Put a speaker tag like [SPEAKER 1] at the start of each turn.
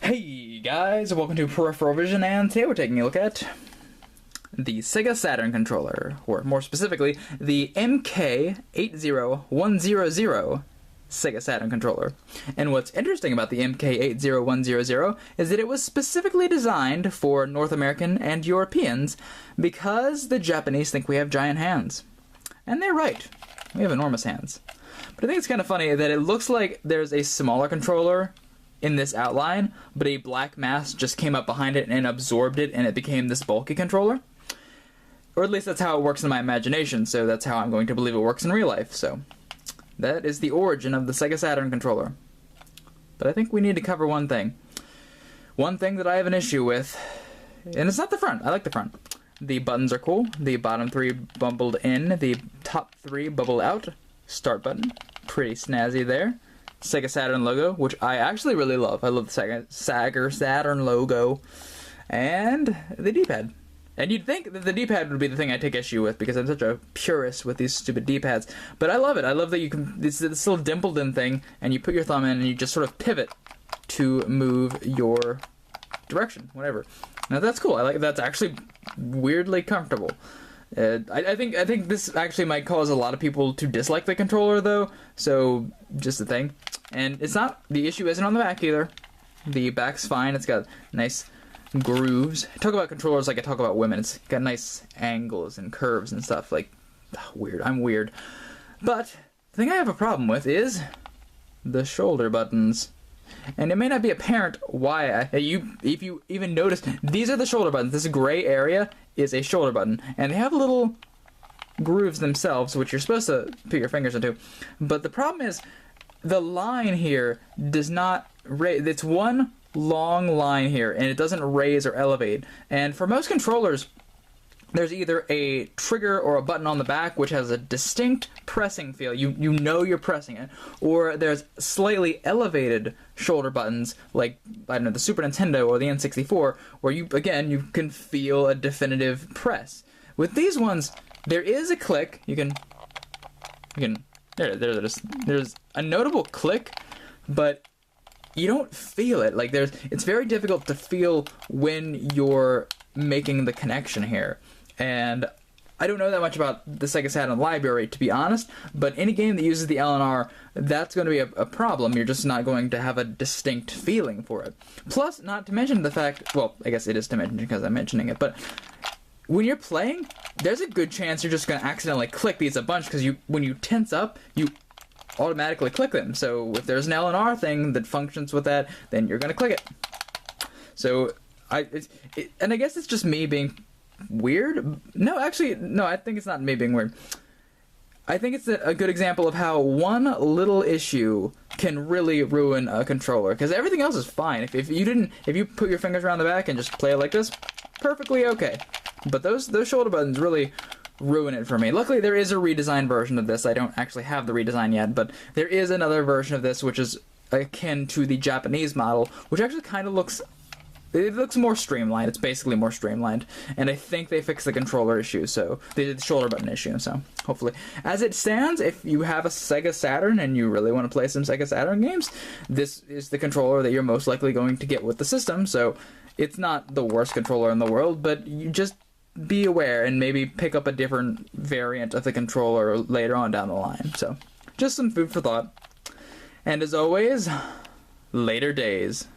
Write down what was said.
[SPEAKER 1] Hey guys, welcome to Peripheral Vision, and today we're taking a look at the Sega Saturn controller, or more specifically, the MK80100 Sega Saturn controller. And what's interesting about the MK80100 is that it was specifically designed for North American and Europeans because the Japanese think we have giant hands. And they're right, we have enormous hands. But I think it's kind of funny that it looks like there's a smaller controller in this outline, but a black mass just came up behind it and absorbed it, and it became this bulky controller. Or at least that's how it works in my imagination, so that's how I'm going to believe it works in real life. So that is the origin of the Sega Saturn controller. But I think we need to cover one thing. One thing that I have an issue with, and it's not the front. I like the front. The buttons are cool. The bottom three bubbled in. The top three bubble out. Start button. Pretty snazzy there. Sega Saturn logo, which I actually really love. I love the Sega Saturn logo. And the D-pad. And you'd think that the D-pad would be the thing I take issue with because I'm such a purist with these stupid D-pads. But I love it. I love that you can, it's this little dimpled in thing, and you put your thumb in and you just sort of pivot to move your direction, whatever. Now that's cool. I like that's actually weirdly comfortable. I think this actually might cause a lot of people to dislike the controller, though. So just a thing, and it's not, the issue isn't on the back either. The back's fine. It's got nice grooves. I talk about controllers like I talk about women. It's got nice angles and curves and stuff. Like, weird. I'm weird. But the thing I have a problem with is the shoulder buttons. And it may not be apparent why if you even notice, these are the shoulder buttons. This gray area is a shoulder button, and they have little grooves themselves, which you're supposed to put your fingers into. But the problem is, the line here does not raise. It's one long line here, and it doesn't raise or elevate. And for most controllers, there's either a trigger or a button on the back which has a distinct pressing feel. You know you're pressing it. Or there's slightly elevated shoulder buttons like, I don't know, the Super Nintendo or the N64, where you can feel a definitive press. With these ones, there is a click. There's a notable click, but you don't feel it. Like it's very difficult to feel when you're making the connection here. And I don't know that much about the Sega Saturn library, to be honest, but any game that uses the LNR, that's going to be a problem. You're just not going to have a distinct feeling for it. Plus, not to mention the fact, well, I guess it is to mention because I'm mentioning it, but when you're playing, there's a good chance you're just going to accidentally click these a bunch, because when you tense up, you automatically click them. So if there's an LNR thing that functions with that, then you're going to click it. So, and I guess it's just me being weird? No, actually, no, I think it's not me being weird. I think it's a good example of how one little issue can really ruin a controller, because everything else is fine. If you put your fingers around the back and just play it like this, perfectly okay. But those shoulder buttons really ruin it for me. Luckily, there is a redesigned version of this. I don't actually have the redesign yet, but there is another version of this which is akin to the Japanese model, which actually kind of looks more streamlined. It's basically more streamlined. And I think they fixed the controller issue, so they did the shoulder button issue, so hopefully. As it stands, if you have a Sega Saturn and you really want to play some Sega Saturn games, this is the controller that you're most likely going to get with the system. So it's not the worst controller in the world, but you just be aware and maybe pick up a different variant of the controller later on down the line. So just some food for thought. And as always, later days.